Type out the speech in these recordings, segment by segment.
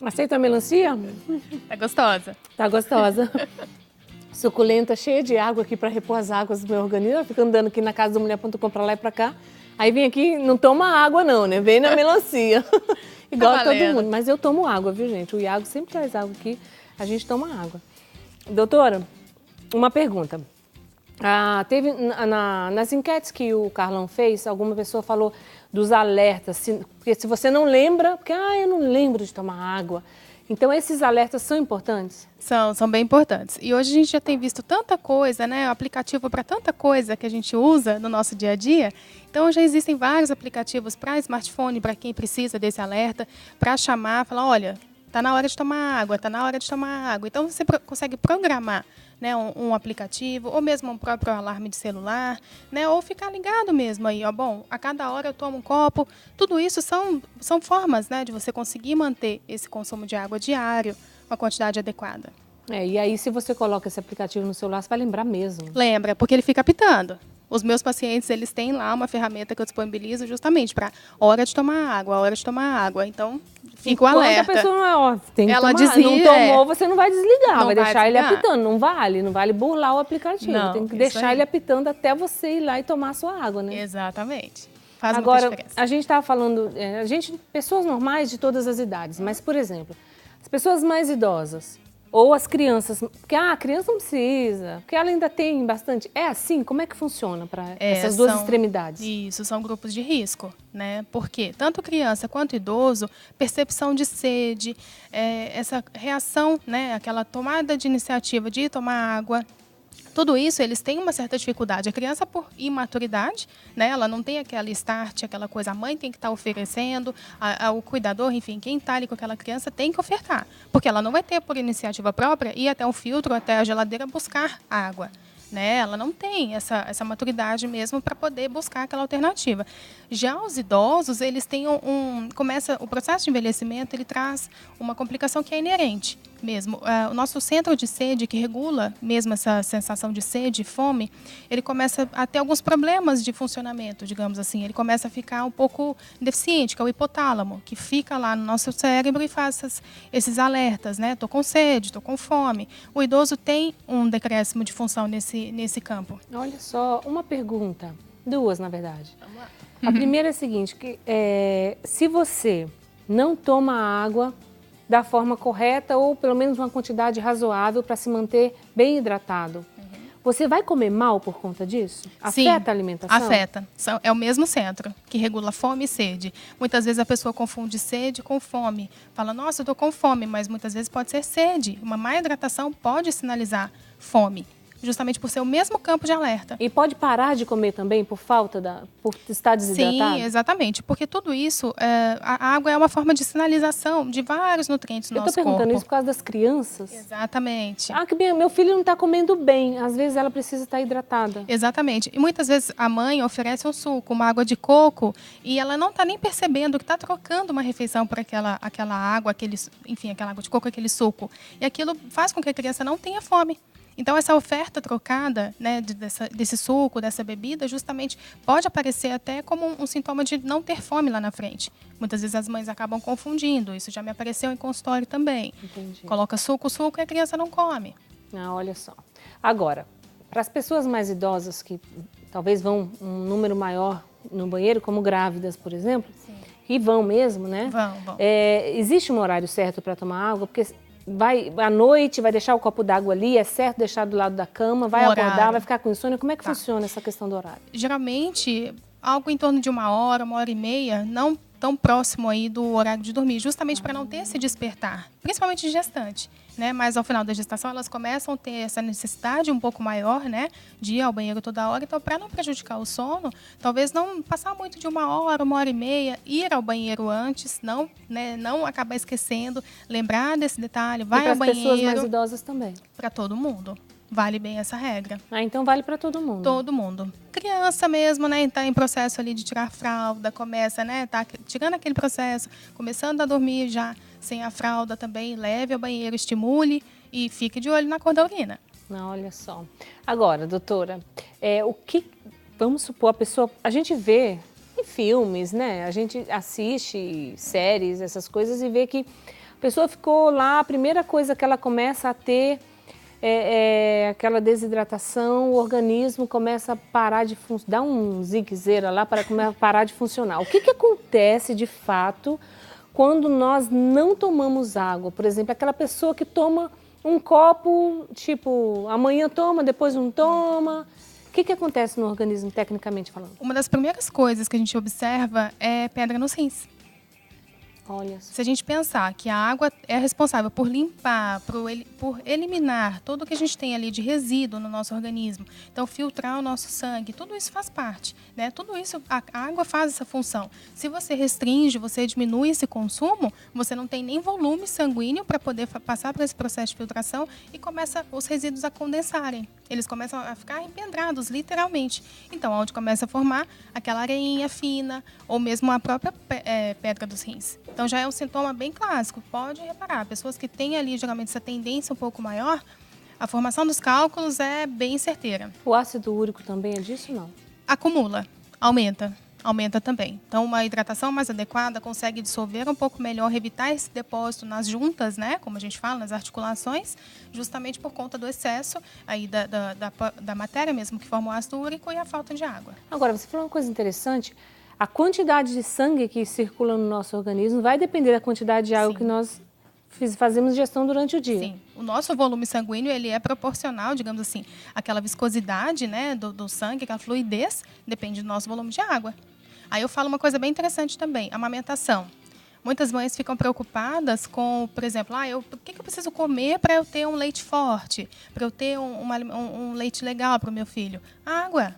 Aceita a melancia? Tá gostosa. Tá gostosa. Suculenta, cheia de água aqui para repor as águas do meu organismo. Eu fico andando aqui na casa da mulher.com para lá e para cá. Aí vem aqui, não toma água não, né? Vem na melancia. Igual Tá todo valendo. mundo. Mas eu tomo água, viu, gente? O Iago sempre traz água aqui. A gente toma água. Doutora, uma pergunta. Teve nas enquetes que o Carlão fez, alguma pessoa falou dos alertas. Porque se você não lembra, porque eu não lembro de tomar água. Então, esses alertas são importantes? São bem importantes. E hoje a gente já tem visto tanta coisa, né? Aplicativo para tanta coisa que a gente usa no nosso dia a dia. Então, já existem vários aplicativos para smartphone, para quem precisa desse alerta, para chamar, falar, olha, está na hora de tomar água, está na hora de tomar água. Então, você consegue programar, né, um aplicativo, ou mesmo um próprio alarme de celular, né, ou ficar ligado mesmo aí, ó, bom, a cada hora eu tomo um copo. Tudo isso são formas, né, de você conseguir manter esse consumo de água diário, uma quantidade adequada. E aí, se você coloca esse aplicativo no celular, você vai lembrar mesmo. Lembra, porque ele fica apitando. Os meus pacientes, eles têm lá uma ferramenta que eu disponibilizo justamente para hora de tomar água, hora de tomar água. Então, fica o alerta. A pessoa tem que Ela tomar. dizia, não tomou, você não vai desligar, não vai vai deixar ele desligar. apitando. Não vale burlar o aplicativo. Não, tem que isso deixar aí. ele apitando até você ir lá e tomar a sua água, né? Exatamente. Faz Agora, muita diferença. a gente estava falando, pessoas normais de todas as idades, mas, por exemplo, as pessoas mais idosas ou as crianças, porque a criança não precisa, porque ela ainda tem bastante. É assim? Como é que funciona para essas duas extremidades? Isso, são grupos de risco, né? Porque tanto criança quanto idoso, percepção de sede, essa reação, né? Aquela tomada de iniciativa de tomar água. Tudo isso, eles têm uma certa dificuldade. A criança, por imaturidade, né, ela não tem aquela start, aquela coisa, a mãe tem que estar oferecendo, o cuidador, enfim, quem está ali com aquela criança tem que ofertar. Porque ela não vai ter, por iniciativa própria, ir até o filtro, até a geladeira buscar água. Né? Ela não tem essa maturidade mesmo para poder buscar aquela alternativa. Já os idosos, eles têm o processo de envelhecimento, ele traz uma complicação que é inerente mesmo. O nosso centro de sede, que regula mesmo essa sensação de sede e fome, ele começa a ter alguns problemas de funcionamento, digamos assim. Ele começa a ficar um pouco deficiente, que é o hipotálamo, que fica lá no nosso cérebro e faz esses alertas, né? Estou com sede, estou com fome. O idoso tem um decréscimo de função nesse campo. Olha só, uma pergunta, duas na verdade. Vamos lá. A primeira é a seguinte, se você não toma água da forma correta ou pelo menos uma quantidade razoável para se manter bem hidratado, você vai comer mal por conta disso? Sim, afeta a alimentação? Afeta. É o mesmo centro que regula fome e sede. Muitas vezes a pessoa confunde sede com fome. Fala, nossa, eu estou com fome, mas muitas vezes pode ser sede. Uma má hidratação pode sinalizar fome, justamente por ser o mesmo campo de alerta. E pode parar de comer também por estar desidratado? Sim, exatamente. Porque tudo isso, a água é uma forma de sinalização de vários nutrientes no nosso corpo. Eu estou perguntando isso por causa das crianças. Exatamente. Que meu filho não está comendo bem. Às vezes ela precisa estar hidratada. Exatamente. E muitas vezes a mãe oferece um suco, uma água de coco, e ela não está nem percebendo que está trocando uma refeição por aquela água, aquela água de coco, aquele suco. E aquilo faz com que a criança não tenha fome. Então, essa oferta trocada, né, desse suco, dessa bebida, justamente pode aparecer até como um sintoma de não ter fome lá na frente. Muitas vezes as mães acabam confundindo. Isso já me apareceu em consultório também. Entendi. Coloca suco e a criança não come. Olha só. Agora, para as pessoas mais idosas que talvez vão um número maior no banheiro, como grávidas, por exemplo, Sim. E vão mesmo, né? Vão. Existe um horário certo para tomar água? Porque à noite, vai deixar o copo d'água ali, é certo deixar do lado da cama, vai acordar, vai ficar com insônia. Como é que funciona essa questão do horário? Geralmente, algo em torno de 1 hora e meia, não tão próximo aí do horário de dormir, justamente para não ter esse despertar, principalmente de gestante, né? Mas ao final da gestação elas começam a ter essa necessidade um pouco maior, né, de ir ao banheiro toda hora. Então, para não prejudicar o sono, talvez não passar muito de 1 hora e meia, ir ao banheiro antes, não acabar esquecendo, lembrar desse detalhe, vai ao banheiro. E para as pessoas mais idosas também? Para todo mundo. Vale bem essa regra. Então vale para todo mundo? Todo mundo. Criança mesmo, né, está em processo ali de tirar fralda, começa, né, tá tirando aquele processo, começando a dormir já sem a fralda também, leve ao banheiro, estimule e fique de olho na cor da urina. Olha só. Agora, doutora, vamos supor, a gente vê em filmes, né, a gente assiste séries, essas coisas e vê que A pessoa ficou lá, a primeira coisa que ela começa a ter aquela desidratação, o organismo começa a parar de funcionar, dá um zigue-zeira lá para parar de funcionar. O que acontece de fato quando nós não tomamos água? Por exemplo, aquela pessoa que toma um copo, tipo, amanhã toma, depois não toma. O que acontece no organismo, tecnicamente falando? Uma das primeiras coisas que a gente observa é pedra nos rins. Olha. Se a gente pensar que a água é responsável por limpar, por eliminar tudo que a gente tem ali de resíduo no nosso organismo, então filtrar o nosso sangue, tudo isso faz parte, né? Tudo isso, a água faz essa função. Se você restringe, você diminui esse consumo, você não tem nem volume sanguíneo para poder passar por esse processo de filtração e começa os resíduos a condensarem. Eles começam a ficar empedrados, literalmente. Então, onde começa a formar aquela areinha fina ou mesmo a própria pedra dos rins. Então, já é um sintoma bem clássico. Pode reparar, pessoas que têm ali, geralmente, essa tendência um pouco maior, a formação dos cálculos é bem certeira. O ácido úrico também é disso, não? Acumula, aumenta também. Então, uma hidratação mais adequada consegue dissolver um pouco melhor, evitar esse depósito nas juntas, né, como a gente fala, nas articulações, justamente por conta do excesso aí da matéria mesmo que forma o ácido úrico e a falta de água. Agora, você falou uma coisa interessante, a quantidade de sangue que circula no nosso organismo vai depender da quantidade de água que nós fazemos ingestão durante o dia. Sim, o nosso volume sanguíneo ele é proporcional, digamos assim, àquela viscosidade, né, do sangue, aquela fluidez, depende do nosso volume de água. Aí eu falo uma coisa bem interessante também, a amamentação. Muitas mães ficam preocupadas com, por exemplo, o que eu preciso comer para eu ter um leite forte, para eu ter um leite legal para o meu filho? Água.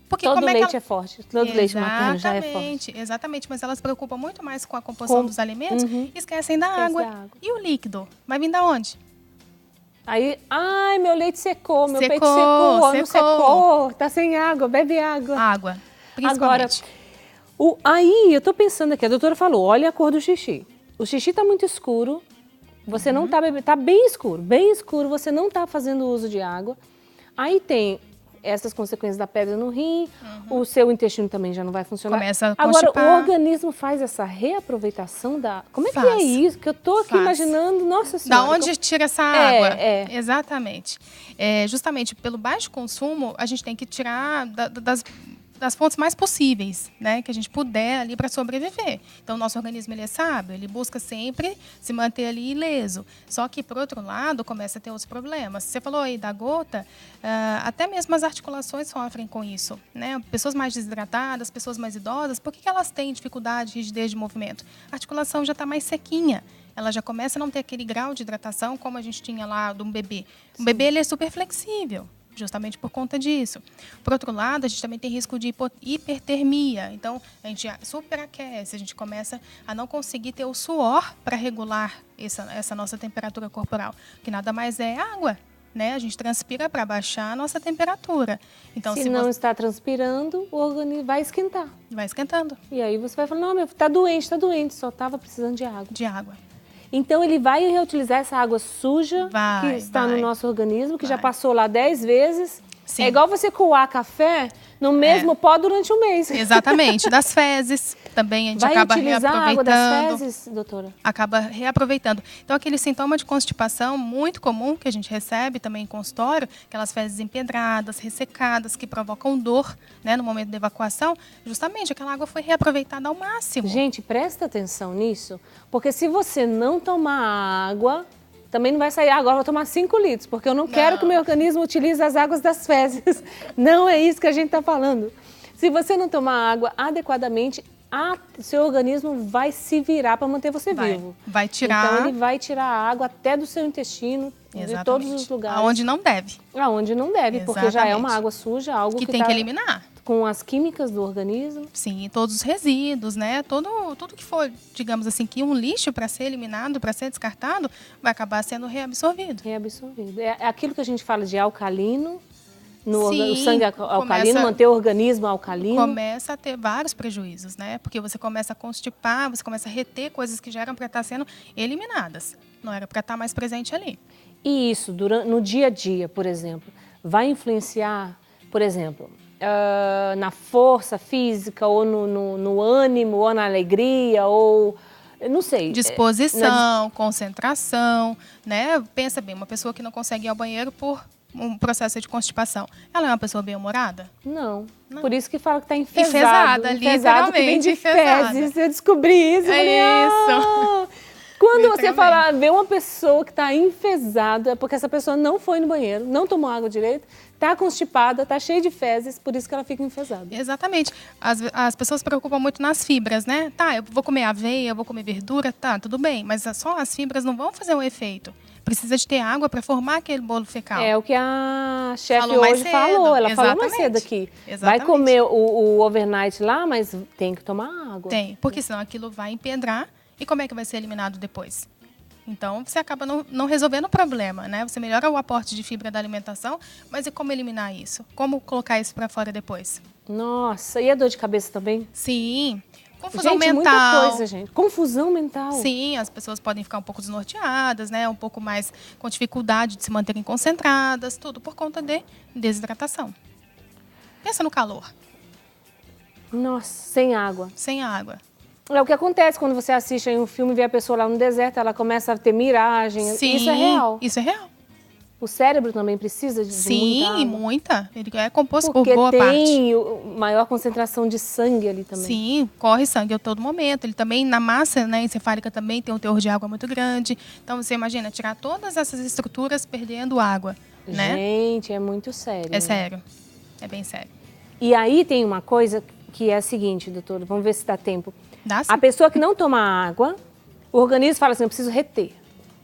Porque todo como leite é forte, todo leite materno já é forte. Exatamente, mas elas se preocupam muito mais com a composição dos alimentos e esquecem da água. E o líquido? Vai vir da onde? Aí, meu leite secou, meu peito secou, não secou, tá sem água, bebe água. Água, principalmente. Agora, aí eu tô pensando aqui, a doutora falou, olha a cor do xixi. O xixi tá muito escuro, você não tá bebendo, tá bem escuro, você não tá fazendo uso de água. Aí tem essas consequências da pedra no rim, o seu intestino também já não vai funcionar. Começa a constipar. Agora, o organismo faz essa reaproveitação da... Como é que é isso? Que eu tô aqui imaginando, nossa senhora. Da onde tira essa água? Exatamente. Justamente pelo baixo consumo, a gente tem que tirar das fontes mais possíveis, né, que a gente puder ali para sobreviver. Então, o nosso organismo ele é sábio, ele busca sempre se manter ali ileso. Só que, por outro lado, começa a ter outros problemas. Você falou aí da gota, até mesmo as articulações sofrem com isso, né? Pessoas mais desidratadas, pessoas mais idosas, por que elas têm dificuldade, rigidez de movimento? A articulação já está mais sequinha. Ela já começa a não ter aquele grau de hidratação como a gente tinha lá de um bebê. O bebê ele é super flexível, justamente por conta disso. Por outro lado, a gente também tem risco de hipertermia. Então, a gente superaquece, a gente começa a não conseguir ter o suor para regular essa nossa temperatura corporal, que nada mais é água, né? A gente transpira para baixar a nossa temperatura. Então, se não está transpirando, o organismo vai esquentar. Vai esquentando. E aí você vai falar, não, tá doente, só estava precisando de água. De água. Então, ele vai reutilizar essa água suja que está no nosso organismo, que já passou lá 10 vezes. Sim. É igual você coar café no mesmo pó durante um mês. Exatamente. Das fezes também a gente acaba reaproveitando. A água das fezes, doutora? Acaba reaproveitando. Então, aquele sintoma de constipação muito comum que a gente recebe também em consultório, aquelas fezes empedradas, ressecadas, que provocam dor, né, no momento da evacuação, justamente aquela água foi reaproveitada ao máximo. Gente, presta atenção nisso, porque se você não tomar água, também não vai sair, agora vou tomar 5 litros, porque eu não quero que o meu organismo utilize as águas das fezes. Não é isso que a gente está falando. Se você não tomar água adequadamente, seu organismo vai se virar para manter você vivo. Vai tirar. Então, ele vai tirar a água até do seu intestino, de todos os lugares. Aonde não deve. Aonde não deve, porque já é uma água suja, algo que tem que eliminar. Com as químicas do organismo. Sim, todos os resíduos, né? Tudo que for, digamos assim, que um lixo para ser eliminado, para ser descartado, vai acabar sendo reabsorvido. Reabsorvido. É aquilo que a gente fala de alcalino, o sangue alcalino, manter o organismo alcalino. Começa a ter vários prejuízos, né? Porque você começa a constipar, você começa a reter coisas que já eram para estar sendo eliminadas. Não era para estar mais presente ali. E isso, no dia a dia, por exemplo, vai influenciar, por exemplo, na força física, ou no ânimo, ou na alegria, ou eu não sei. Disposição, concentração, né? Pensa bem, uma pessoa que não consegue ir ao banheiro por um processo de constipação, ela é uma pessoa bem-humorada? Não. Não. Por isso que fala que tá enfesado. Enfesada, Enfesado que vem de enfesada. fezes. Eu descobri isso. Eu falei, isso. Quando você vê uma pessoa que tá enfesada, é porque essa pessoa não foi no banheiro, não tomou água direito, tá constipada, tá cheia de fezes, por isso que ela fica enfesada. Exatamente. As pessoas se preocupam muito nas fibras, né? Tá, eu vou comer aveia, eu vou comer verdura, tá, tudo bem. Mas só as fibras não vão fazer o efeito. Precisa de ter água para formar aquele bolo fecal. É o que a chefe Falou mais hoje cedo. falou. Ela falou mais Exatamente. cedo aqui. Exatamente. Vai comer o overnight lá, mas tem que tomar água. Tem, porque senão aquilo vai empedrar. E como é que vai ser eliminado depois? Então, você acaba não resolvendo o problema, né? Você melhora o aporte de fibra da alimentação, mas e como eliminar isso? Como colocar isso para fora depois? Nossa, e a dor de cabeça também? Sim. Confusão Gente, mental. muita coisa, gente. Confusão mental. Sim, as pessoas podem ficar um pouco desnorteadas, né? Um pouco mais com dificuldade de se manterem concentradas, tudo por conta de desidratação. Pensa no calor, Nossa, sem água. sem água. É o que acontece quando você assiste aí um filme e vê a pessoa lá no deserto, ela começa a ter miragem. Sim, Isso é real. Isso é real. O cérebro também precisa de muita Sim, água. muita. Ele é composto Porque por boa parte. tem maior concentração de sangue ali também. Sim, corre sangue a todo momento. Ele também, na massa, né, encefálica também tem um teor de água muito grande. Então, você imagina, tirar todas essas estruturas perdendo água, né? Gente, é muito sério. É sério. É bem sério. E aí tem uma coisa que é a seguinte, doutora, vamos ver se dá tempo. Dá sim? A pessoa que não toma água, o organismo fala assim, eu preciso reter.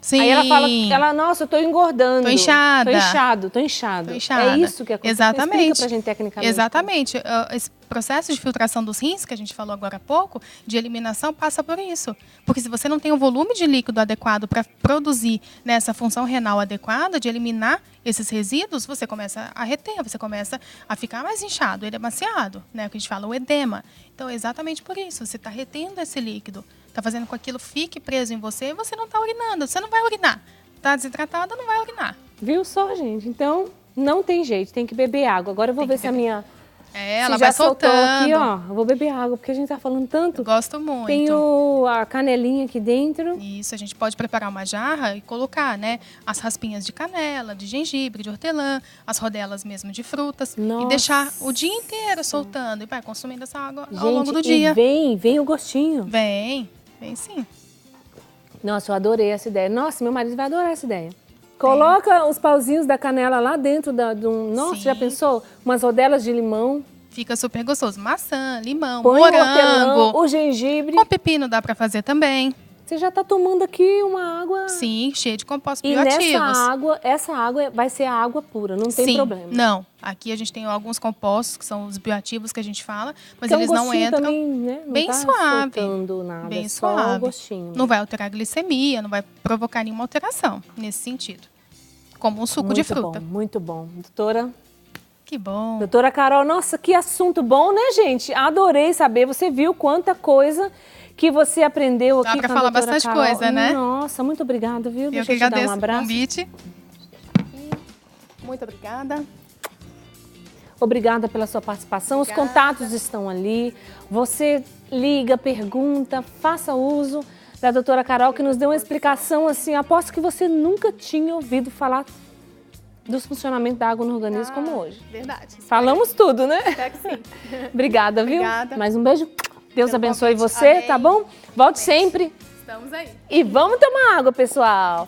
Sim. Aí ela fala, nossa, eu tô engordando. Tô inchada. Tô inchado. Tô inchada. É isso que acontece. Exatamente. Explica pra gente tecnicamente. Exatamente. Esse processo de filtração dos rins, que a gente falou agora há pouco, de eliminação, passa por isso. Porque se você não tem o volume de líquido adequado para produzir nessa função renal adequada, de eliminar esses resíduos, você começa a reter, você começa a ficar mais inchado, edemaciado, né? O que a gente fala, o edema. Então, é exatamente por isso. Você está retendo esse líquido. Está fazendo com que aquilo fique preso em você e você não está urinando. Você não vai urinar. Está desidratada, não vai urinar. Viu só, gente? Então, não tem jeito, tem que beber água. Agora eu vou ver se a minha... Ela se vai já soltou soltando. aqui, ó. Eu vou beber água, porque a gente tá falando tanto. Eu gosto muito. Tem a canelinha aqui dentro. Isso, a gente pode preparar uma jarra e colocar, né, as raspinhas de canela, de gengibre, de hortelã, as rodelas mesmo de frutas. Nossa. E deixar o dia inteiro soltando. E vai consumindo essa água Gente, ao longo do dia. E vem o gostinho. Vem sim. Nossa, eu adorei essa ideia. Nossa, meu marido vai adorar essa ideia. Coloca os pauzinhos da canela lá dentro Nossa, Sim. já pensou? Umas rodelas de limão. Fica super gostoso. Maçã, limão, Põe o hortelã, morango. o gengibre. Com pepino dá para fazer também. Você já tá tomando aqui uma água... Sim, cheia de compostos E bioativos. essa água vai ser a água pura, não tem Sim, problema. não. Aqui a gente tem alguns compostos, que são os bioativos que a gente fala, mas Então, eles o não gostinho entram... também, né? Não bem tá suave. soltando nada, Bem só suave. o gostinho. Não vai alterar a glicemia, não vai provocar nenhuma alteração nesse sentido. Como um suco de fruta. Muito bom. Doutora... Que bom. Doutora Carol, nossa, que assunto bom, né, gente? Adorei saber. Você viu quanta coisa que você aprendeu aqui Dá pra com a falar doutora bastante Carol. Coisa, né? Nossa, muito obrigada, viu? Eu Deixa que eu te dar agradeço um o abraço. convite. Muito obrigada. Obrigada pela sua participação. Obrigada. Os contatos estão ali. Você liga, pergunta, faça uso da doutora Carol, que nos deu uma explicação assim. Aposto que você nunca tinha ouvido falar dos funcionamentos da água no organismo como hoje. Verdade. Falamos tudo, né? Espero que sim. Obrigada, viu? Obrigada. Mais um beijo. Deus Pelo abençoe convite. você, Amém. tá bom? Volte sempre. Estamos aí. E vamos tomar água, pessoal.